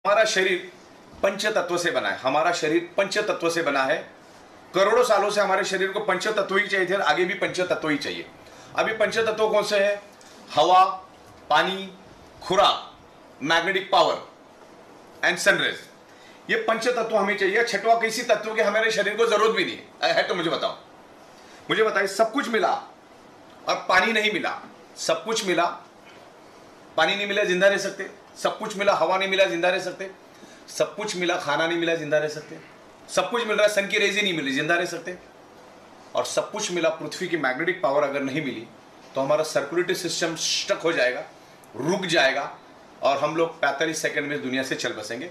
हमारा शरीर पंच तत्व से बना है। हमारा शरीर पंच तत्व से बना है। करोड़ों सालों से हमारे शरीर को पंच तत्व ही चाहिए थे और आगे भी पंच तत्व ही चाहिए। अभी पंच तत्व कौन से हैं? हवा, पानी, खुराक, मैग्नेटिक पावर एंड सनरेज। ये पंच तत्व हमें चाहिए। छठवां किसी तत्व की हमारे शरीर को जरूरत भी नहीं है। तो मुझे बताओ, मुझे बताइए, सब कुछ मिला और पानी नहीं मिला। सब कुछ मिला, पानी नहीं मिला, जिंदा रह सकते। सब कुछ मिला, हवा नहीं मिला, जिंदा रह सकते। सब कुछ मिला, खाना नहीं मिला, जिंदा रह सकते। सब कुछ मिल रहा है, सन की रेज ही नहीं मिली, जिंदा रह सकते। और सब कुछ मिला, पृथ्वी की मैग्नेटिक पावर अगर नहीं मिली तो हमारा सर्कुलेटरी सिस्टम स्टक हो जाएगा, रुक जाएगा और हम लोग 45 सेकंड में दुनिया से चल बसेंगे।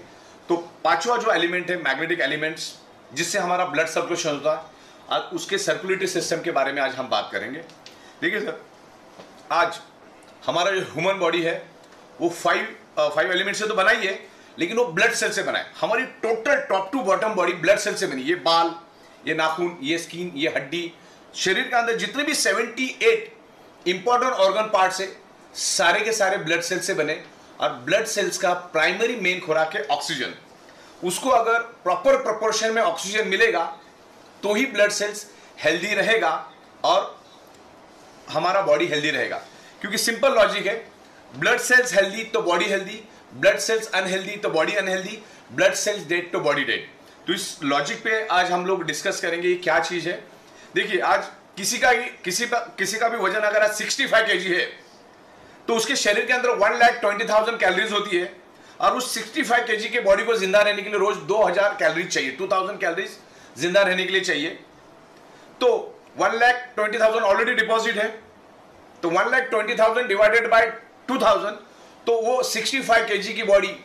तो पांचवा जो एलिमेंट है, मैग्नेटिक एलिमेंट्स, जिससे हमारा ब्लड सर्कुलेशन होता है, आज उसके सर्कुलेटरी सिस्टम के बारे में आज हम बात करेंगे। देखिए सर, आज हमारा जो ह्यूमन बॉडी है वो फाइव एलिमेंट से तो बना ही है, लेकिन वो ब्लड सेल से बना है। हमारी total top to bottom body blood cell से बनी। ये बाल, ये नाखून, ये स्किन, ये हड्डी, शरीर के अंदर जितने भी 78 इंपॉर्टेंट ऑर्गन पार्ट्स है, सारे के सारे ब्लड सेल से बने। और ब्लड सेल्स का प्राइमरी मेन खुराक है ऑक्सीजन। उसको अगर प्रॉपर प्रोपोर्शन में ऑक्सीजन मिलेगा तो ही ब्लड सेल्स हेल्दी रहेगा और हमारा बॉडी हेल्दी रहेगा। क्योंकि सिंपल लॉजिक है, ब्लड सेल्स हेल्दी तो body healthy, blood cells unhealthy तो body unhealthy, blood cells dead तो बॉडी डेड। तो इस लॉजिक पे आज हम लोग डिस्कस करेंगे ये क्या चीज है। देखिए, आज किसी का भी वजन अगर आज 65 kg है तो उसके शरीर के अंदर 1,20,000 कैलोरीज होती है और उस 65 kg के बॉडी को जिंदा रहने के लिए रोज 2000 कैलोरीज चाहिए, 2000 कैलोरीज जिंदा रहने के लिए चाहिए। तो 1,20,000 ऑलरेडी डिपॉजिट है, तो 1,20,000 डिवाइडेड बाय 2000, तो वो 65 kg की बॉडी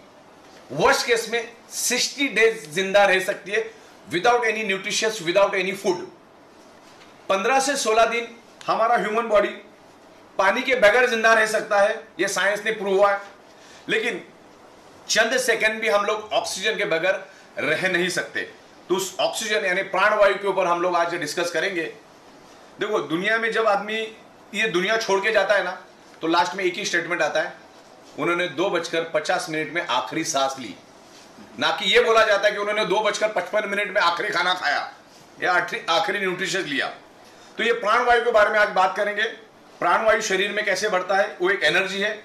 वर्स्ट केस में 60 डेज जिंदा रह सकती है without any nutritious, without any food. 15 से 16 दिन हमारा ह्यूमन बॉडी पानी के बगैर जिंदा रह सकता है, यह साइंस ने प्रूव हुआ है। लेकिन चंद सेकंड भी हम लोग ऑक्सीजन के बगैर रह नहीं सकते। तो उस ऑक्सीजन यानी प्राणवायु के ऊपर हम लोग आज डिस्कस करेंगे। देखो, दुनिया में जब आदमी ये दुनिया छोड़ के जाता है ना, तो लास्ट में एक ही स्टेटमेंट आता है, उन्होंने 2:50 में आखिरी सांस ली। ना कि ये बोला जाता है कि उन्होंने 2:55 में आखिरी खाना खाया या आखिरी न्यूट्रिशन लिया। तो ये प्राणवायु के बारे में आज बात करेंगे। प्राणवायु शरीर में कैसे बढ़ता है, वो एक एनर्जी है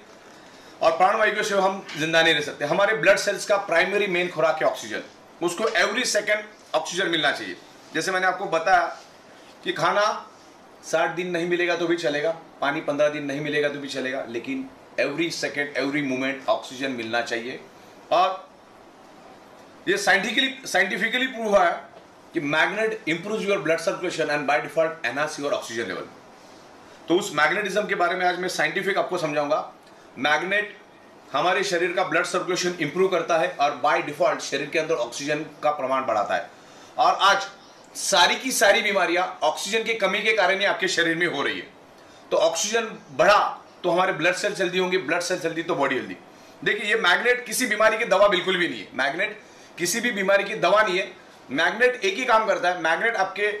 और प्राणवायु के सिवा हम जिंदा नहीं रह सकते। हमारे ब्लड सेल्स का प्राइमरी मेन खुराक है ऑक्सीजन। उसको एवरी सेकेंड ऑक्सीजन मिलना चाहिए। जैसे मैंने आपको बताया कि खाना 60 दिन नहीं मिलेगा तो भी चलेगा, पानी 15 दिन नहीं मिलेगा तो भी चलेगा, लेकिन every second, every moment oxygen मिलना चाहिए। और ये साइंटिफिकली प्रूव हुआ है कि magnet improves your blood circulation and by default enhance your oxygen level. तो उस मैग्नेटिज्म के बारे में आज मैं साइंटिफिक आपको समझाऊंगा। मैग्नेट हमारे शरीर का ब्लड सर्कुलेशन इंप्रूव करता है और बाय डिफॉल्ट शरीर के अंदर ऑक्सीजन का प्रमाण बढ़ाता है। और आज सारी की सारी बीमारियां ऑक्सीजन की कमी के कारण ही आपके शरीर में हो रही है। तो ऑक्सीजन बढ़ा तो हमारे ब्लड सेल्स हेल्दी होंगे, ब्लड सेल्स हेल्दी तो बॉडी हेल्दी। देखिए, ये मैग्नेट किसी बीमारी की दवा बिल्कुल भी नहीं है। मैग्नेट किसी भी बीमारी की दवा नहीं है। मैग्नेट एक ही काम करता है, मैग्नेट आपके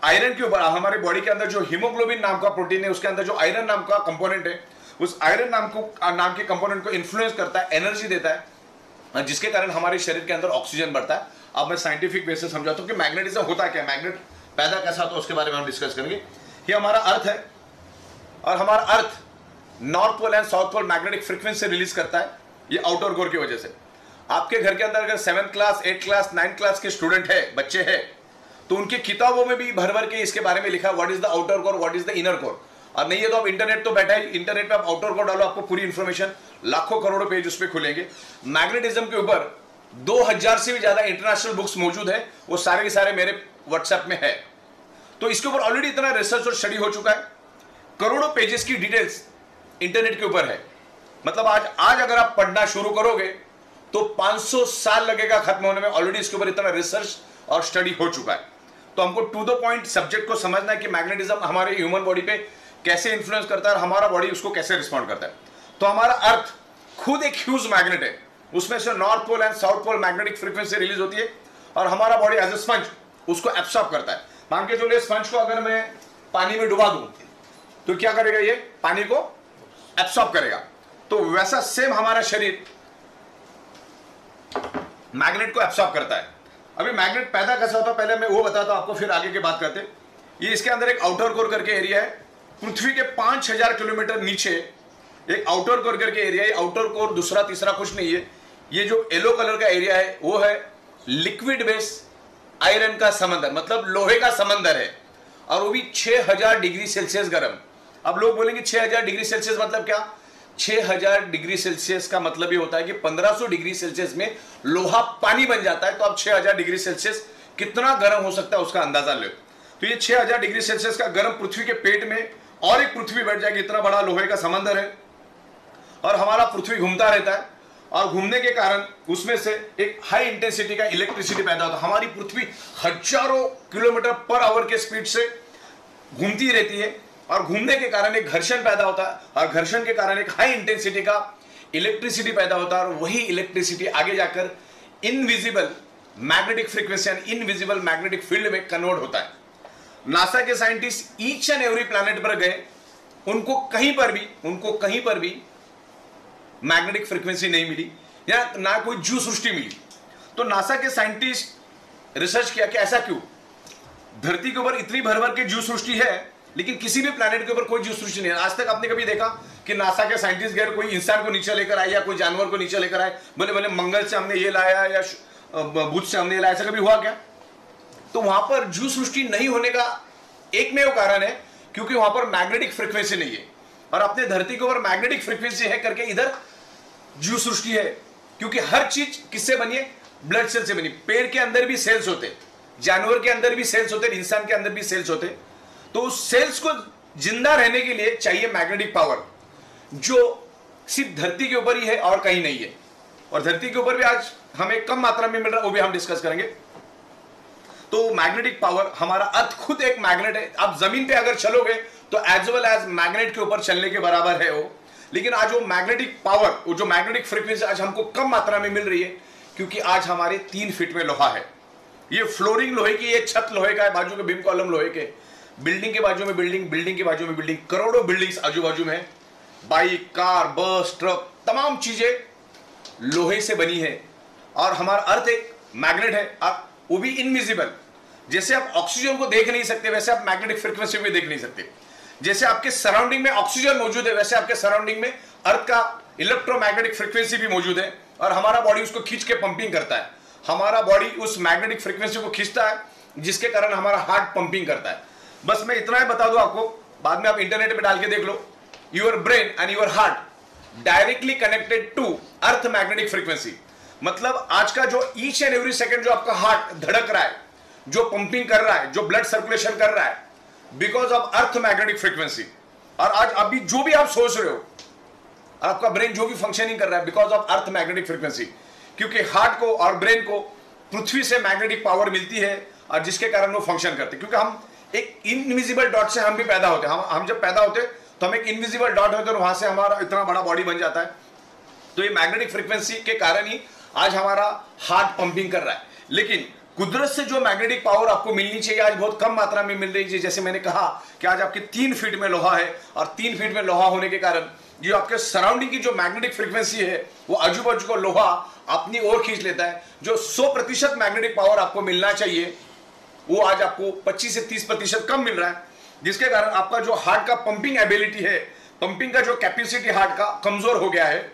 आयरन के ऊपर, हमारे बॉडी के अंदर जो हीमोग्लोबिन नाम का प्रोटीन है उसके अंदर जो आयरन नाम का कंपोनेंट है, उस आयरन नाम के कंपोनेंट को इन्फ्लुएंस करता है, एनर्जी देता है, जिसके कारण हमारे शरीर के अंदर ऑक्सीजन बढ़ता है। अब मैं साइंटिफिक वे से समझाता हूं कि मैग्नेटिज्म होता क्या है, मैग्नेट पैदा कैसा होता है, उसके बारे में हम डिस्कस करेंगे। ये हमारा अर्थ है और हमारा earth north pole and south pole magnetic frequency release करता है, ये आउटर कोर की वजह से। आपके घर के अंदर अगर 7th class, 8th class, 9th class के स्टूडेंट है, बच्चे हैं, तो उनकी किताबों में भी भर भर के इसके बारे में लिखा है, what is the outer core, what is the inner core. और नहीं है तो आप इंटरनेट तो बैठा है, इंटरनेट पे आप आउटर कोर डालो, आपको पूरी इंफॉर्मेशन, लाखों करोड़ों पेज उस पर खुलेंगे। मैग्नेटिज्म के ऊपर 2000 से भी ज्यादा इंटरनेशनल बुक्स मौजूद है, वो सारे के सारे मेरे व्हाट्सएप में है। तो इसके ऊपर ऑलरेडी इतना रिसर्च और स्टडी हो चुका है, करोड़ों पेजेस की डिटेल्स इंटरनेट के ऊपर है। मतलब आज अगर आप पढ़ना शुरू करोगे तो 500 साल लगेगा खत्म होने में। ऑलरेडी इसके ऊपर इतना रिसर्च और स्टडी हो चुका है। तो हमको टू द पॉइंट सब्जेक्ट को समझना है कि मैग्नेटिज्म हमारे ह्यूमन बॉडी पे कैसे इंफ्लुएंस करता है और हमारा बॉडी उसको कैसे रिस्पॉन्ड करता है। तो हमारा अर्थ खुद एक ह्यूज मैग्नेट है, उसमें से north pole and south pole magnetic frequency release होती है और हमारा बॉडी एज ए स्पंज उसको एब्सॉर्ब करता है। मान के चलिए, स्पंज को अगर मैं पानी में डुबा दूं तो क्या करेगा, ये पानी को एब्सॉर्ब करेगा। तो वैसा सेम हमारा शरीर मैग्नेट को एब्सॉर्ब करता है। अभी मैग्नेट पैदा कैसा होता है पहले मैं वो बताता हूं आपको, फिर आगे की बात करते। ये इसके अंदर एक आउटर कोर करके एरिया है, पृथ्वी के 5000 किलोमीटर नीचे एक आउटर कोर करके एरिया है। आउटर कोर दूसरा तीसरा कुछ नहीं है, ये जो येलो कलर का एरिया है वो है लिक्विड बेस आयरन का समंदर, मतलब लोहे का समंदर है, और वो भी 6000 डिग्री सेल्सियस गर्म। अब लोग बोलेंगे 6000 डिग्री सेल्सियस मतलब क्या? 6000 डिग्री सेल्सियस का मतलब ये होता है कि 1500 डिग्री सेल्सियस में लोहा पानी बन जाता है। तो अब 6000 डिग्री सेल्सियस कितना गर्म हो सकता है उसका अंदाजा लो। तो ये 6000 डिग्री सेल्सियस का गर्म पृथ्वी के पेट में और एक पृथ्वी बैठ जाएगी, इतना बड़ा लोहे का समंदर है, और हमारा पृथ्वी घूमता रहता है, और घूमने के कारण उसमें से एक हाई इंटेंसिटी का इलेक्ट्रिसिटी पैदा होता है। हमारी पृथ्वी हजारों किलोमीटर पर आवर के स्पीड से घूमती रहती है, और घूमने के कारण एक घर्षण पैदा होता है, और घर्षण के कारण एक हाई इंटेंसिटी का इलेक्ट्रिसिटी पैदा होता है, और वही इलेक्ट्रिसिटी आगे जाकर इनविजिबल मैग्नेटिक फ्रीक्वेंसी यानी इनविजिबल मैग्नेटिक फील्ड में कन्वर्ट होता है। नासा के scientist each and every planet पर गए, उनको कहीं पर भी मैग्नेटिक फ्रीक्वेंसी नहीं मिली, या ना कोई जीव सृष्टि मिली। तो नासा के साइंटिस्ट रिसर्च किया कि ऐसा क्यों? धरती के ऊपर इतनी भर भर के जीव सृष्टि है, लेकिन किसी भी प्लैनेट के ऊपर कोई जीव सृष्टि नहीं है। आज तक आपने कभी देखा कि नासा के साइंटिस्ट गए, कोई इंसान को नीचे लेकर आए या कोई जानवर को नीचे लेकर आए, बोले बोले मंगल से हमने ये लाया या बुध से हमने ये लाया, ऐसा कभी हुआ क्या? तो वहां पर जीव सृष्टि नहीं होने का एकमेव कारण है क्योंकि वहां पर मैग्नेटिक फ्रीक्वेंसी नहीं है। और अपने धरती के ऊपर मैग्नेटिक फ्रीक्वेंसी है करके इधर जीव सृष्टि है, क्योंकि हर चीज किससे बनी है? ब्लड सेल से बनी। पेड़ के अंदर भी सेल्स होते, जानवर के अंदर भी सेल्स होते, इंसान के अंदर भी सेल्स होते। तो उस सेल्स को जिंदा रहने के लिए चाहिए मैग्नेटिक पावर, जो सिर्फ धरती के ऊपर ही है और कहीं नहीं है। और धरती के ऊपर भी आज हमें कम मात्रा में मिल रहा है, वो भी हम डिस्कस करेंगे। तो मैग्नेटिक पावर, हमारा अर्थ खुद एक मैग्नेट है। आप जमीन पे अगर चलोगे तो एज वेल एज मैग्नेट के ऊपर चलने के बराबर है वो। लेकिन आज वो मैग्नेटिक पावर, वो जो मैग्नेटिक फ्रीक्वेंसी आज हमको कम मात्रा में मिल रही है, क्योंकि आज हमारे 3 फीट में लोहा है। ये फ्लोरिंग लोहे की, ये छत लोहे का है, बाजू के बीम कॉलम लोहे के, बिल्डिंग के बाजू में बिल्डिंग, बिल्डिंग के बाजू में बिल्डिंग, करोड़ों बिल्डिंग्स आजू बाजू में, बाइक, कार, बस, ट्रक, तमाम चीजें लोहे से बनी है। और हमारा अर्थ एक मैग्नेट है, और वो भी इनविजिबल। जैसे आप ऑक्सीजन को देख नहीं सकते, वैसे आप मैग्नेटिक फ्रीक्वेंसी को देख नहीं सकते। जैसे आपके सराउंडिंग में ऑक्सीजन मौजूद है, वैसे आपके सराउंडिंग में अर्थ का इलेक्ट्रोमैग्नेटिक फ्रीक्वेंसी भी मौजूद है, और हमारा बॉडी उसको खींच के पंपिंग करता है। हमारा बॉडी उस मैग्नेटिक फ्रीक्वेंसी को खींचता है, जिसके कारण हमारा हार्ट पंपिंग करता है। बस मैं इतना ही बता दूं आपको, बाद में आप इंटरनेट पे डाल के देख लो। Your brain and your heart directly connected to earth magnetic frequency. मतलब आज का जो ईच एंड एवरी सेकंड जो आपका हार्ट धड़क रहा है, जो पंपिंग कर रहा है, जो ब्लड सर्कुलेशन कर रहा है, because of earth magnetic frequency. और आज अभी जो भी आप सोच रहे हो, आपका ब्रेन जो भी फंक्शनिंग कर रहा है, because of earth magnetic frequency. क्योंकि हार्ट को और ब्रेन को पृथ्वी से मैग्नेटिक पावर मिलती है, और जिसके कारण वो फंक्शन करते हैं। क्योंकि हम एक इनविजिबल डॉट से हम भी पैदा होते हैं। हम जब पैदा होते तो हम एक इनविजिबल डॉट होते हैं, वहां से हमारा इतना बड़ा बॉडी बन जाता है। तो ये मैग्नेटिक फ्रीक्वेंसी के कारण ही आज हमारा हार्ट पंपिंग कर रहा है। लेकिन कुदरत से जो मैग्नेटिक पावर आपको मिलनी चाहिए, आज बहुत कम मात्रा में मिल रही है। जैसे मैंने कहा कि आज आपके 3 फीट में लोहा है, और 3 फीट में लोहा होने के कारण जो आपके सराउंडिंग की जो मैग्नेटिक फ्रीक्वेंसी है, वो आजू बाजू को लोहा अपनी ओर खींच लेता है। जो 100% मैग्नेटिक पावर आपको मिलना चाहिए, वो आज आपको 25 से 30% कम मिल रहा है, जिसके कारण आपका जो हार्ट का पंपिंग एबिलिटी है, पंपिंग का जो कैपेसिटी हार्ट का कमजोर हो गया है।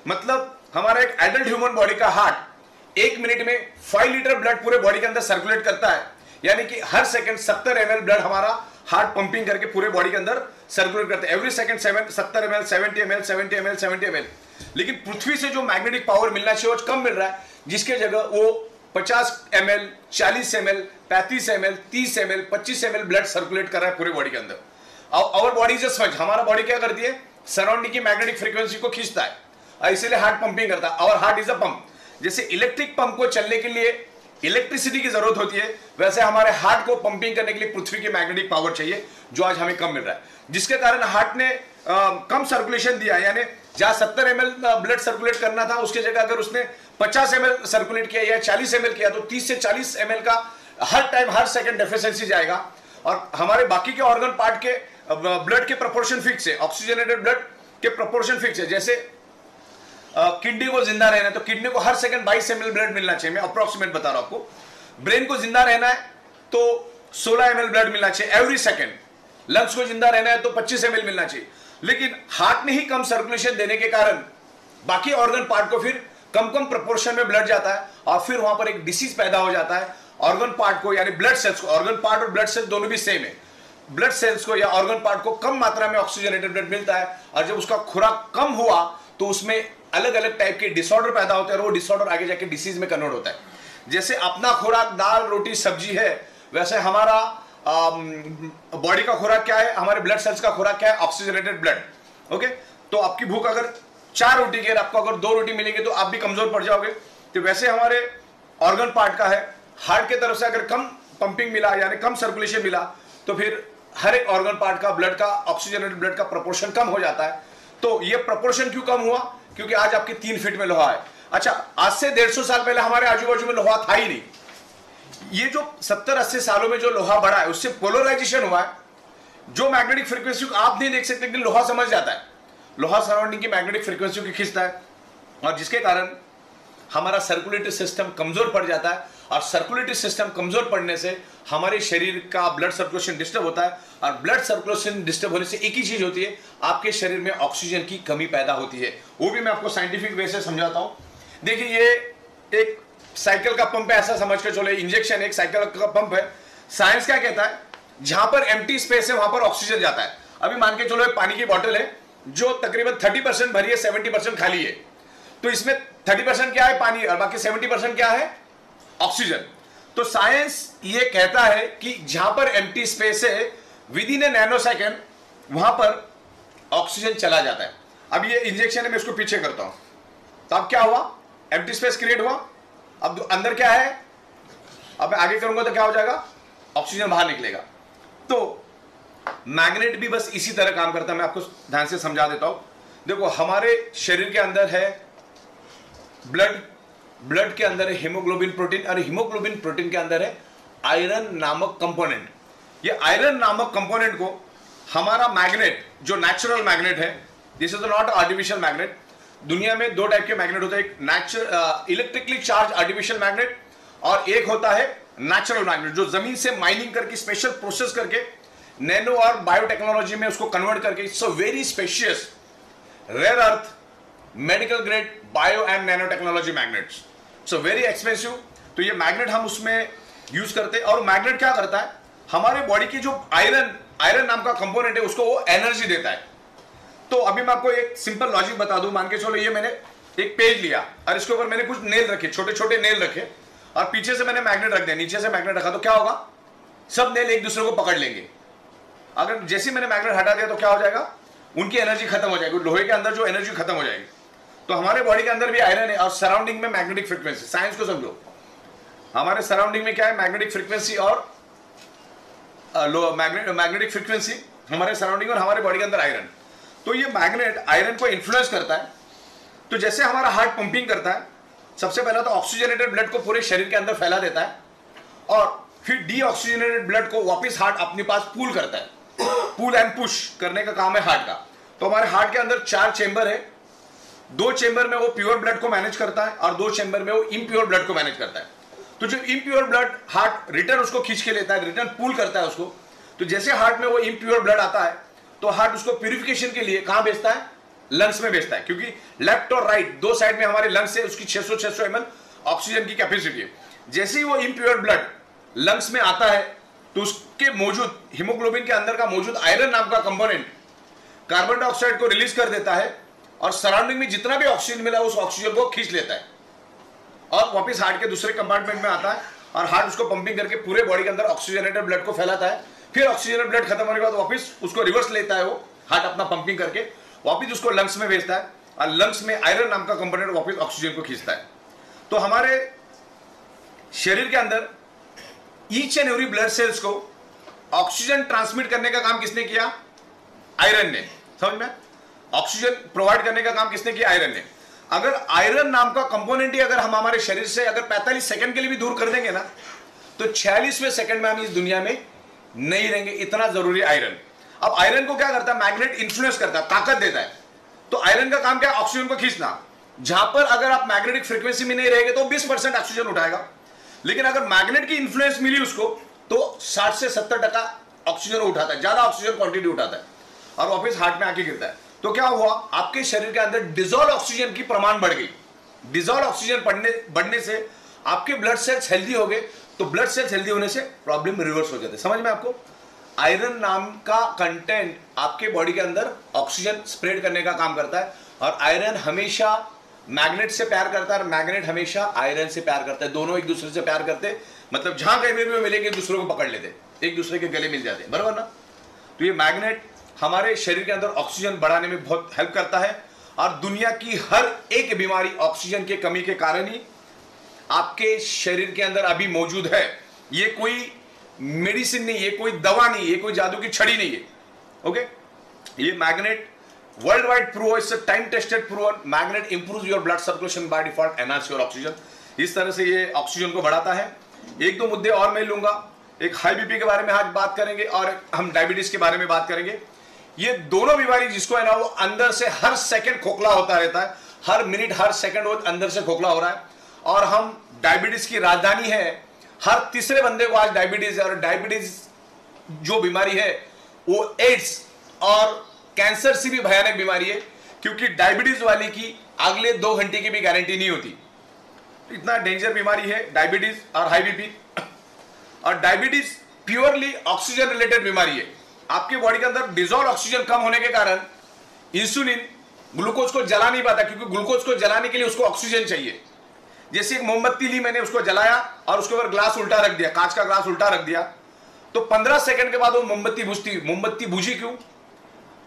मतलब हमारा एक एडल्ट ह्यूमन बॉडी का हार्ट 1 मिनट में 5 लीटर ब्लड पूरे बॉडी के अंदर सर्कुलेट करता है, यानी कि हर सेकंड 70 ml ब्लड हमारा हार्ट पंपिंग करके पूरे बॉडी के अंदर सर्कुलेट करता है। Every second 70 ml, 70 ml, 70 ml, 70 ml। लेकिन पृथ्वी से जो मैग्नेटिक पावर मिलना चाहिए वो कम मिल रहा है, जिसके जगह वो 50 ml, 40 ml, 35 ml, 30 ml, 25 ml blood circulate कर रहा है पूरे बॉडी के अंदर। Our body is a sponge. हमारा बॉडी क्या करती है? सराउंडिंग की मैग्नेटिक फ्रीक्वेंसी को खींचता है, और इसीलिए हार्ट पंपिंग करता है। Our heart is a pump. जैसे इलेक्ट्रिक पंप को चलने के लिए इलेक्ट्रिसिटी की जरूरत होती है, वैसे हमारे हार्ट को पंपिंग करने के लिए पृथ्वी की मैग्नेटिक पावर चाहिए, जो आज हमें कम मिल रहा है। जिसके कारण हार्ट ने कम सर्कुलेशन दिया, यानी जहां 70 ml ब्लड सर्कुलेट करना था, उसके जगह अगर उसने 50 ml सर्कुलेट किया या 40 ml किया, तो 30 से 40 ml का हर टाइम हर सेकंड डेफिशिएंसी जाएगा। और हमारे बाकी के ऑर्गन पार्ट के ब्लड के प्रोपोर्शन फिक्स है, ऑक्सीजनेटेड ब्लड के प्रोपोर्शन फिक्स है। जैसे किडनी को जिंदा रहना है तो किडनी को हर सेकंड 22 ml ब्लड मिलना चाहिए, मैं अप्रोक्सीमेट बता रहा हूं आपको। ब्रेन को जिंदा रहना है तो 16 ml ब्लड मिलना चाहिए एवरी सेकंड। लंग्स को जिंदा रहना है तो 25 ml मिलना चाहिए। लेकिन हार्ट ने ही कम सर्कुलेशन देने के कारण बाकी ऑर्गन पार्ट को फिर कम कम प्रोपोर्शन में ब्लड जाता है और फिर वहां पर एक डिसीज पैदा हो जाता है। ऑर्गन पार्ट को यानी ब्लड सेल्स को, ऑर्गन पार्ट और ब्लड सेल्स दोनों भी सेम है, ब्लड सेल्स को या ऑर्गन पार्ट को कम मात्रा में ऑक्सीजनेटेड ब्लड मिलता है और जब उसका खुराक कम हुआ तो उसमें अलग अलग टाइप के डिसऑर्डर पैदा होते हैं और वो डिसऑर्डर आगे जाके डिसीज में कन्वर्ट होता है। जैसे अपना खुराक दाल रोटी सब्जी है, वैसे हमारा बॉडी का खुराक क्या है, हमारे ब्लड सेल्स का खुराक क्या है, ऑक्सीजनेटेड ब्लड। ओके, तो आपकी भूख अगर 4 रोटी की है, आपको अगर 2 रोटी मिलेगी तो आप भी कमजोर पड़ जाओगे। तो वैसे हमारे ऑर्गन पार्ट का है, हार्ट की तरफ से अगर कम पंपिंग मिला यानी कम सर्कुलेशन मिला तो फिर हर एक ऑर्गन पार्ट का ब्लड का ऑक्सीजनेटेड ब्लड का प्रोपोर्शन कम हो जाता है। तो ये प्रोपोर्शन क्यों कम हुआ? क्योंकि आज आपके 3 फीट में लोहा है। अच्छा, आज से 150 साल पहले हमारे आजू बाजू में लोहा था ही नहीं। ये जो 70-80 सालों में जो लोहा बढ़ा है उससे पोलराइजेशन हुआ है। जो मैग्नेटिक फ्रीक्वेंसी को आप नहीं देख सकते लेकिन लोहा समझ जाता है, लोहा सराउंडिंग की मैग्नेटिक फ्रीक्वेंसी को खींचता है और जिसके कारण हमारा सर्कुलेटरी सिस्टम कमजोर पड़ जाता है और सर्कुलेटरी सिस्टम कमजोर पड़ने से हमारे शरीर का ब्लड सर्कुलेशन डिस्टर्ब होता है और ब्लड सर्कुलेशन डिस्टर्ब होने से एक ही चीज होती है, आपके शरीर में ऑक्सीजन की कमी पैदा होती है। वो भी मैं आपको साइंटिफिक वे से समझाता हूं। देखिए, ये एक साइकिल का पंप है, ऐसा समझ के चलो, इंजेक्शन एक साइकिल का पंप है। साइंस क्या कहता है, जहां पर एम्प्टी स्पेस है वहां पर ऑक्सीजन जाता है। अभी मान के चलो एक पानी की बोतल है जो तकरीबन 30% भरी है, 70% खाली है, तो इसमें 30% क्या है, पानी, और बाकी 70% क्या है, ऑक्सीजन। तो साइंस ये कहता है कि जहां पर एम्प्टी स्पेस है with in A nano second वहां पर ऑक्सीजन चला जाता है। अब ये इंजेक्शन है, मैं इसको पीछे करता हूं तो अब क्या हुआ, एम्प्टी स्पेस क्रिएट हुआ। अब अंदर क्या है, अब मैं आगे करूंगा तो क्या हो जाएगा, ऑक्सीजन बाहर निकलेगा। तो मैग्नेट भी बस इसी तरह काम करता है, मैं आपको ध्यान से समझा देता हूं। देखो, हमारे शरीर के अंदर है ब्लड, ब्लड के अंदर है हीमोग्लोबिन प्रोटीन और हीमोग्लोबिन प्रोटीन के अंदर है आयरन नामक कंपोनेंट। ये आयरन नामक कंपोनेंट को हमारा मैग्नेट, जो नेचुरल मैग्नेट है, this is not artificial magnet. दुनिया में 2 टाइप के मैग्नेट होते हैं, एक natural electrically charge artificial magnet और एक होता है नेचुरल मैग्नेट जो जमीन से माइनिंग करके स्पेशल प्रोसेस करके नैनो और बायोटेक्नोलॉजी में उसको कन्वर्ट करके, it's a very specious rare earth medical grade bio and nano technology magnets, so very expensive. तो ये मैग्नेट हम उसमें यूज करते हैं और मैग्नेट क्या करता है, हमारे बॉडी की जो आयरन नाम का कंपोनेंट है उसको वो एनर्जी देता है। तो अभी मैं आपको एक सिंपल लॉजिक बता दूं, मान के चलो ये मैंने एक पेज लिया और इसके ऊपर मैंने कुछ नेल रखे, छोटे छोटे नेल रखे और पीछे से मैंने मैग्नेट रख दिया, नीचे से मैग्नेट रखा, तो क्या होगा, सब नेल एक दूसरे को पकड़ लेंगे। अगर जैसे मैंने मैग्नेट हटा दिया तो क्या हो जाएगा, उनकी एनर्जी खत्म हो जाएगी, लोहे के अंदर जो एनर्जी खत्म हो जाएगी। तो हमारे बॉडी के अंदर भी आयरन है और सराउंडिंग में मैग्नेटिक फ्रीक्वेंसी, साइंस को समझो, हमारे सराउंडिंग में क्या है, मैग्नेटिक फ्रीक्वेंसी और मैग्नेटिक फ्रीक्वेंसी हमारे सराउंडिंग और हमारे बॉडी के अंदर आयरन। तो ये मैग्नेट आयरन को इन्फ्लुएंस करता है। तो जैसे हमारा हार्ट पंपिंग करता है, सबसे पहला तो ऑक्सीजनेटेड ब्लड को पूरे शरीर के अंदर फैला देता है और फिर डीऑक्सीजनेटेड ब्लड को वापस हार्ट अपने पास पूल करता है। पुल एंड पुश करने का काम है हार्ट का। तो हमारे हार्ट के अंदर 4 चेंबर है, 2 चेंबर में वो प्योर ब्लड को मैनेज करता है और 2 चेंबर में वो इम्प्योर ब्लड को मैनेज करता है। तो जो इम्प्योर ब्लड हार्ट रिटर्न उसको खींच के लेता है, रिटर्न पुल करता है उसको। तो जैसे हार्ट में वो इम्प्योर ब्लड आता है तो हार्ट उसको प्यूरिफिकेशन के लिए कहां भेजता है, लंग्स में भेजता है, क्योंकि लेफ्ट और राइट 2 साइड में हमारे लंग्स है, उसकी 600 ml ऑक्सीजन की कैपेसिटी है। जैसे ही वो इम्प्योर ब्लड लंग्स में आता है तो उसके मौजूद हीमोग्लोबिन के अंदर का मौजूद आयरन नाम का कंपोनेंट कार्बन डाइऑक्साइड को रिलीज कर देता है और सराउंडिंग में जितना भी ऑक्सीजन मिला उस ऑक्सीजन को खींच लेता है और वापस हार्ट के दूसरे कंपार्टमेंट में आता है और हार्ट उसको पंपिंग करके पूरे बॉडी के अंदर ऑक्सीजनेटेड ब्लड को फैलाता है। फिर ऑक्सीजनेटेड ब्लड खत्म होने के बाद वापस उसको रिवर्स लेता है, वो हार्ट अपना पंपिंग करके वापस उसको लंग्स में भेजता है और लंग्स में आयरन नाम का कंपोनेंट वापस ऑक्सीजन को खींचता है। तो हमारे शरीर के अंदर each and every blood cells को ऑक्सीजन ट्रांसमिट करने का काम किसने किया, आयरन ने। समझ में, ऑक्सीजन प्रोवाइड करने का काम किसने किया, आयरन ने। अगर आयरन नाम का कंपोनेंट ही अगर हम हमारे शरीर से अगर 45 सेकंड के लिए भी दूर कर देंगे ना तो 46वें सेकंड में हम इस दुनिया में नहीं रहेंगे, इतना जरूरी आयरन। अब आयरन को क्या करता है, मैग्नेट इन्फ्लुएंस करता है, ताकत देता है। तो आयरन का काम क्या है, ऑक्सीजन को खींचना। जहां पर अगर आप मैग्नेटिक फ्रीक्वेंसी में नहीं रहेंगे तो 20% ऑक्सीजन उठाएगा, लेकिन अगर मैग्नेट की इन्फ्लुएंस मिली उसको तो 60 से 70% ऑक्सीजन उठाता है, ज्यादा ऑक्सीजन क्वांटिटी उठाता है और वापस हार्ट में आके गिरता है। तो क्या हुआ, आपके शरीर के अंदर डिजोल्व ऑक्सीजन की प्रमाण बढ़ गई। डिजोल्व ऑक्सीजन बढ़ने से आपके ब्लड सेल्स हेल्दी हो गए, तो ब्लड सेल्स हेल्दी होने से प्रॉब्लम रिवर्स हो जाते। समझ में आपको? आयरन नाम का कंटेंट आपके बॉडी के अंदर ऑक्सीजन स्प्रेड करने का काम करता है, और आयरन हमेशा मैग्नेट से प्यार करता है और मैग्नेट हमेशा आयरन से प्यार करता है। दोनों एक दूसरे से प्यार करते हैं, मतलब जहां कहीं भी मिलेंगे एक दूसरे को पकड़ लेते, एक दूसरे के गले मिल जाते हैं, बराबर ना? तो ये मैग्नेट हमारे शरीर के अंदर ऑक्सीजन बढ़ाने में बहुत हेल्प करता है, और दुनिया की हर एक बीमारी ऑक्सीजन की कमी के कारण ही आपके शरीर के अंदर अभी मौजूद है। ये कोई मेडिसिन नहीं, ये कोई दवा नहीं, ये कोई जादू की छड़ी नहीं है। ओके, ये magnet world wide prove, it's time tested prove, magnet improves your blood circulation by default, enhance your oxygen. इस तरह से ये ऑक्सीजन को बढ़ाता है। एक दो मुद्दे और मैं लूंगा, एक हाई बीपी के बारे में आज बात करेंगे और हम डायबिटीज के बारे में बात करेंगे। ये दोनों बीमारी जिसको है ना, वो अंदर से हर सेकंड खोखला होता रहता है, हर मिनट हर सेकंड वो अंदर से खोखला हो रहा है, और हम डायबिटीज की राजधानी है। हर तीसरे बंदे को आज डायबिटीज है, और डायबिटीज जो बीमारी है वो एड्स और कैंसर से भी भयानक बीमारी है, क्योंकि डायबिटीज वाले की अगले 2 घंटे की भी गारंटी नहीं होती। इतना डेंजर बीमारी है डायबिटीज और हाई बीपी। और डायबिटीज प्योरली ऑक्सीजन रिलेटेड बीमारी है। आपके बॉडी के अंदर डिजोल्व ऑक्सीजन कम होने के कारण इंसुलिन ग्लूकोज को जला नहीं पाता, क्योंकि ग्लूकोज को जलाने के लिए उसको ऑक्सीजन चाहिए। जैसे एक मोमबत्ती ली मैंने, उसको जलाया और उसके ऊपर ग्लास उल्टा रख दिया, कांच का ग्लास उल्टा रख दिया, तो 15 सेकंड के बाद वो मोमबत्ती बुझती। मोमबत्ती बुझी क्यों?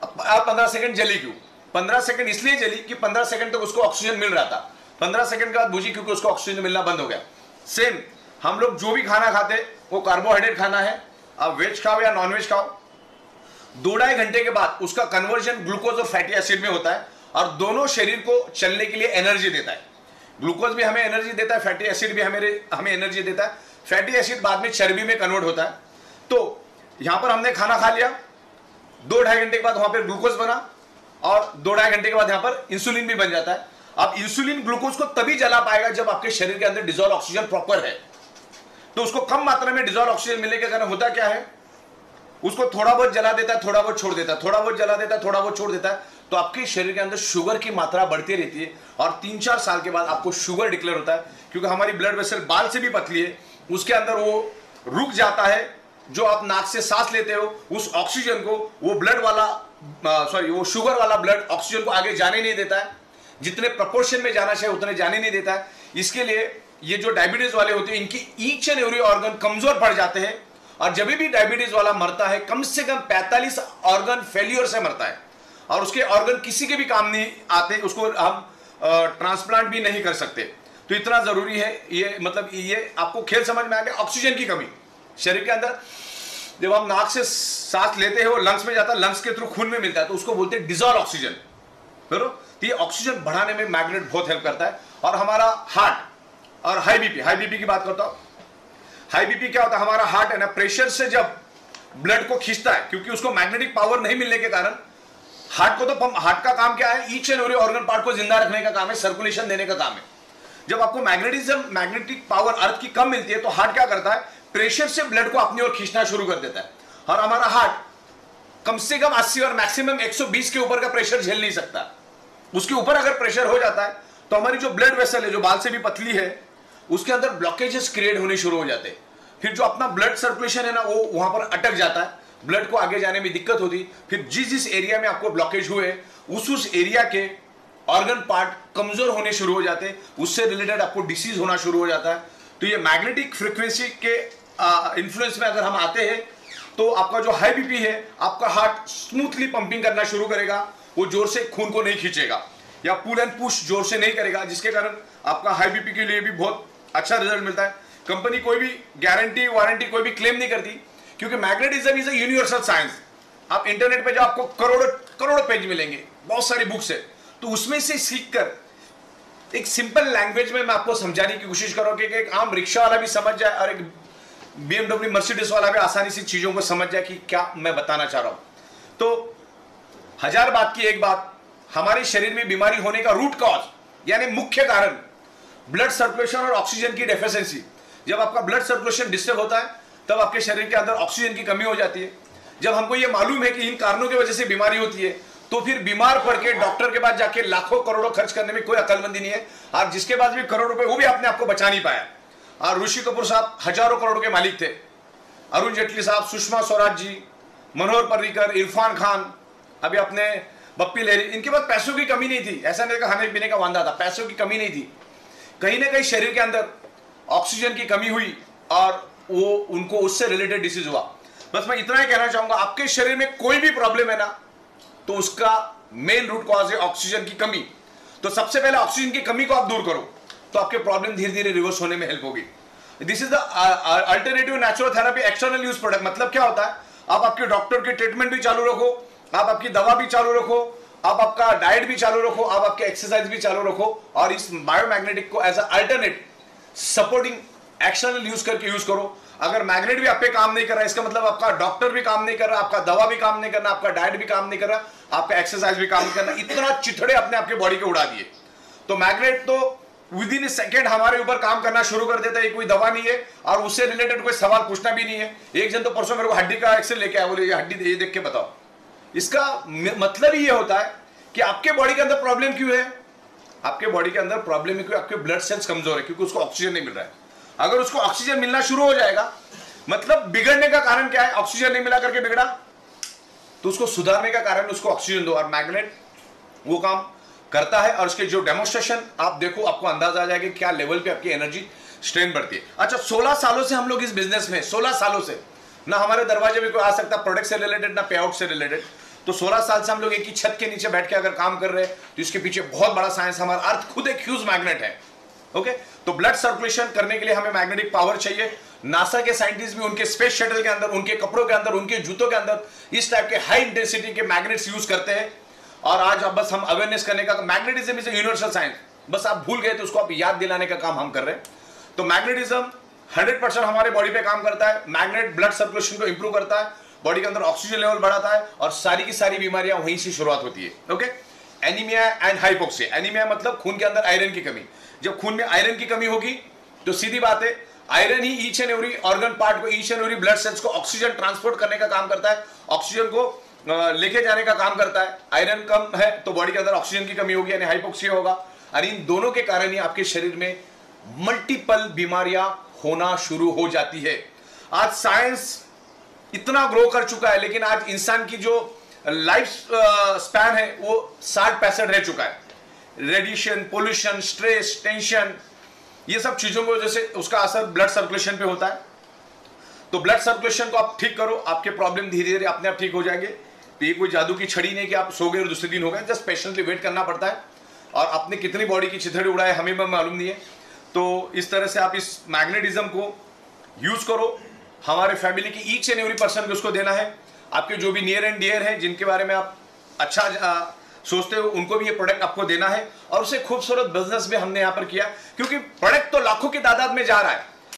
15 सेकंड जली क्यों? 15 सेकंड इसलिए जली कि 15 सेकंड तक उसको ऑक्सीजन मिल रहा था, 15 सेकंड के बाद बुझी क्योंकि उसको ऑक्सीजन मिलना बंद हो गया। सेम हम लोग जो भी खाना खाते वो कार्बोहाइड्रेट खाना है, आप वेज खाओ या नॉन वेज खाओ, 2-2.5 घंटे के बाद उसका कन्वर्जन ग्लूकोज और फैटी एसिड में होता है, और दोनों शरीर को चलने के लिए एनर्जी देता है। ग्लूकोज भी हमें एनर्जी देता है, फैटी एसिड भी हमें एनर्जी देता है। फैटी एसिड बाद में चर्बी में कन्वर्ट होता है। तो यहां पर हमने खाना खा लिया, 2-2.5 घंटे के बाद वहां पर ग्लूकोज बना, और 2-2.5 घंटे के बाद यहां पर इंसुलिन भी बन जाता है। अब इंसुलिन ग्लूकोज को तभी जला पाएगा जब आपके शरीर के अंदर डिजोल्व ऑक्सीजन प्रॉपर है। तो उसको कम मात्रा में डिजोल्व ऑक्सीजन मिलने के कारण होता क्या है, उसको थोड़ा बहुत जला देता है, थोड़ा बहुत छोड़ देता है, थोड़ा बहुत जला देता है, थोड़ा बहुत छोड़ देता है। तो आपके शरीर के अंदर शुगर की मात्रा बढ़ती रहती है, और 3-4 साल के बाद आपको शुगर डिक्लेयर होता है, क्योंकि हमारी ब्लड वेसल बाल से भी पतली है, उसके अंदर वो रुक जाता है। जो आप नाक से सांस लेते हो उस ऑक्सीजन को वो ब्लड वाला वो शुगर वाला ब्लड ऑक्सीजन को आगे जाने नहीं देता है, जितने प्रोपोर्शन में जाना चाहिए उतने जाने नहीं देता है। इसके लिए ये जो डायबिटीज वाले होते हैं इनकी ईच एंड एवरी ऑर्गन कमजोर पड़ जाते हैं, और जब भी डायबिटीज वाला मरता है कम से कम 45 ऑर्गन फेल्यूर से मरता है, और उसके ऑर्गन किसी के भी काम नहीं आते, उसको हम ट्रांसप्लांट भी नहीं कर सकते। तो इतना जरूरी है ये, मतलब ये आपको खेल समझ में आ गया। ऑक्सीजन की कमी शरीर के अंदर, जब हम नाक से सांस लेते हैं वो लंग्स में जाता है, लंग्स के थ्रू खून में मिलता है, तो उसको बोलते हैं डिजोल्व ऑक्सीजन। बराबर? तो ये ऑक्सीजन बढ़ाने में मैग्नेट बहुत हेल्प करता है। और हमारा हार्ट और हाई बीपी की बात करता हूं। हाई बीपी क्या होता है, हमारा हार्ट है ना, प्रेशर से जब ब्लड को खींचता है, क्योंकि उसको मैग्नेटिक पावर नहीं मिलने के कारण हार्ट को तो हार्ट का काम क्या है, each and every organ part को जिंदा रखने का काम है, सर्कुलेशन देने का काम है। जब आपको मैग्नेटिक पावर अर्थ की कम मिलती है तो हार्ट क्या करता है, प्रेशर से ब्लड को अपनी ओर खींचना शुरू कर देता है। और हमारा हार्ट कम से कम 80 और मैक्सिमम 120 के ऊपर का प्रेशर झेल नहीं सकता। उसके ऊपर अगर प्रेशर हो जाता है तो हमारी जो ब्लड वेसल है, जो बाल से भी पतली है, उसके अंदर ब्लॉकेजेस क्रिएट होने शुरू हो जाते हैं। फिर जो अपना ब्लड सर्कुलेशन है ना, वो वहां पर अटक जाता है, ब्लड को आगे जाने में दिक्कत होती। फिर जिस एरिया में आपको ब्लॉकेज हुए उस एरिया के ऑर्गन पार्ट कमजोर होने शुरू हो जाते हैं, उससे रिलेटेड आपको डिसीज होना शुरू हो जाता है। तो ये मैग्नेटिक फ्रीक्वेंसी के इन्फ्लुएंस में अगर हम आते हैं तो आपका जो हाई बीपी है, आपका हार्ट स्मूथली पंपिंग करना शुरू करेगा, वो जोर से खून को नहीं खींचेगा या पुल एंड पुश जोर से नहीं करेगा, जिसके कारण आपका हाई बीपी के लिए भी बहुत अच्छा रिजल्ट मिलता है। कंपनी कोई भी गारंटी वारंटी कोई भी क्लेम नहीं करती, क्योंकि magnetism is a universal science. आप इंटरनेट पे जो आपको करोड़ों पेज मिलेंगे, बहुत सारी बुक्स है, तो उसमें से सीखकर एक सिंपल लैंग्वेज में मैं आपको समझाने की कोशिश करूंगा कि एक आम रिक्शा वाला भी समझ जाए और एक BMW मर्सिडीज वाला भी आसानी से चीजों को समझ जाए कि क्या मैं बताना चाह रहा हूं। तो 1000 बात की एक बात, हमारे शरीर में बीमारी होने का रूट कॉज यानी मुख्य कारण ब्लड सर्कुलेशन और ऑक्सीजन की डेफिशिएंसी। जब आपका ब्लड सर्कुलेशन डिस्टर्ब होता है तब आपके शरीर के अंदर ऑक्सीजन की कमी हो जाती है। जब हमको ये मालूम है कि इन कारणों की वजह से बीमारी होती है तो फिर बीमार पड़ के डॉक्टर के पास जाके लाखों करोड़ों खर्च करने में कोई अकलमंदी नहीं है। और जिसके पास भी करोड़ रुपए वो भी अपने आप को बचा नहीं पाया। और ऋषि कपूर साहब हजारों करोड़ के मालिक थे, अरुण जेटली साहब, सुषमा स्वराज जी, मनोहर पर्रिकर, इरफान खान, अभी अपने बप्पी लहरी, इनके पास पैसों की कमी नहीं थी। ऐसा नहीं खाने पीने का वांदा था, पैसों की कमी नहीं थी। कहीं ना कहीं शरीर के अंदर ऑक्सीजन की कमी हुई और वो उनको उससे रिलेटेड डिसीज हुआ। बस मैं इतना ही कहना चाहूंगा, आपके शरीर में कोई भी प्रॉब्लम है ना तो उसका मेन रूट कॉज है ऑक्सीजन की कमी। तो सबसे पहले ऑक्सीजन की कमी को आप दूर करो तो आपके प्रॉब्लम धीरे धीरे रिवर्स होने में हेल्प होगी। This is the alternative natural therapy external use product. मतलब क्या होता है, आप आपके डॉक्टर की ट्रीटमेंट भी चालू रखो, आप आपकी दवा भी चालू रखो, आप आपका डाइट भी चालू रखो, आप आपके एक्सरसाइज भी चालू रखो और इस बायोमैग्नेटिक को as a alternate supporting external use करके यूज करो। अगर मैग्नेट भी आप पे काम नहीं कर रहा है, इसका मतलब आपका डॉक्टर भी काम नहीं कर रहा, आपका दवा भी काम नहीं कर रहा, आपका डाइट भी काम नहीं कर रहा, आपका एक्सरसाइज भी काम नहीं करना। इतना चिथड़े अपने आपके बॉडी के उड़ा दिए। तो मैग्नेट तो विद इन सेकेंड हमारे ऊपर काम करना शुरू कर देता है। ये कोई दवा नहीं है और उससे रिलेटेड कोई सवाल पूछना भी नहीं है। एक जन तो परसों मेरे को हड्डी का एक्सरे लेके आया, बोले ये हड्डी ये देख के बताओ। इसका मतलब ही ये होता है कि आपके बॉडी के अंदर प्रॉब्लम क्यों है। आपके बॉडी के अंदर प्रॉब्लम है क्योंकि आपके ब्लड सेल्स कमजोर है, क्योंकि उसको ऑक्सीजन नहीं मिल रहा है। अगर उसको ऑक्सीजन मिलना शुरू हो जाएगा, मतलब बिगड़ने का कारण क्या है, ऑक्सीजन नहीं मिला करके बिगड़ा, तो उसको सुधारने का कारण उसको ऑक्सीजन दो। और मैग्नेट वो काम करता है और उसके जो डेमोन्स्ट्रेशन आप देखो, आपको अंदाजा आ जाएगा कि क्या लेवल पे आपकी एनर्जी स्ट्रेन बढ़ती है। अच्छा, 16 सालों से हम लोग इस बिजनेस में, 16 सालों से ना हमारे दरवाजे में कोई आ सकता प्रोडक्ट से रिलेटेड, ना पे आउट से रिलेटेड। तो 16 साल से हम लोग एक ही छत के नीचे बैठ के अगर काम कर रहे हैं तो इसके पीछे बहुत बड़ा साइंस। हमारा अर्थ खुद एक ह्यूज मैग्नेट है। ओके, तो ब्लड सर्कुलेशन करने के लिए हमें मैग्नेटिक पावर चाहिए। नासा के साइंटिस्ट भी उनके स्पेस शटल के अंदर, उनके कपड़ों के अंदर, उनके जूतों के अंदर इस टाइप के हाई इंटेंसिटी के मैग्नेट्स यूज करते हैं। और आज अब बस हम अवेयरनेस करने का, मैग्नेटिज्म इज यूनिवर्सल साइंस, बस आप भूल गए तो उसको आप याद दिलाने का काम हम कर रहे हैं। तो मैग्नेटिज्म 100% हमारे बॉडी पे काम करता है। मैग्नेट ब्लड सर्कुलेशन को इंप्रूव करता है, बॉडी के अंदर ऑक्सीजन लेवल बढ़ाता है और सारी की सारी बीमारियां वहीं से शुरुआत होती है। Okay, anaemia and hypoxia. Anaemia मतलब खून के अंदर आयरन की कमी। जब खून में आयरन की कमी होगी तो सीधी बात है, आयरन ही each and every organ part को, each and every blood cells को ऑक्सीजन ट्रांसपोर्ट करने का काम करता है, ऑक्सीजन को लेके जाने का काम करता है। आयरन कम है तो बॉडी के अंदर ऑक्सीजन की कमी होगी, यानी हाइपोक्सिया होगा। और इन दोनों के कारण ही आपके शरीर में मल्टीपल बीमारियां होना शुरू हो जाती है। आज साइंस इतना ग्रो कर चुका है, लेकिन आज इंसान की जो लाइफ स्पैन है वो 60-65 रह चुका है। रेडिएशन, पोल्यूशन, स्ट्रेस, टेंशन, ये सब चीजों की वजह से उसका असर ब्लड सर्कुलेशन पे होता है। तो ब्लड सर्कुलेशन को आप ठीक करो, आपके प्रॉब्लम धीरे धीरे अपने आप ठीक हो जाएंगे। तो ये कोई जादू की छड़ी नहीं कि आप सो गए और दूसरे दिन हो गए, जस्ट पेशेंटली वेट करना पड़ता है। और आपने कितनी बॉडी की चिथड़े उड़ाए हमें भी मालूम नहीं है। तो इस तरह से आप इस मैग्नेटिज्म को यूज करो। हमारे फैमिली की ईच एंड एवरी पर्सन को उसको देना है। आपके जो भी नियर एंड डियर है, जिनके बारे में आप अच्छा सोचते हो, उनको भी ये प्रोडक्ट आपको देना है। और उसे खूबसूरत बिजनेस भी हमने यहाँ पर किया, क्योंकि प्रोडक्ट तो लाखों की तादाद में जा रहा है।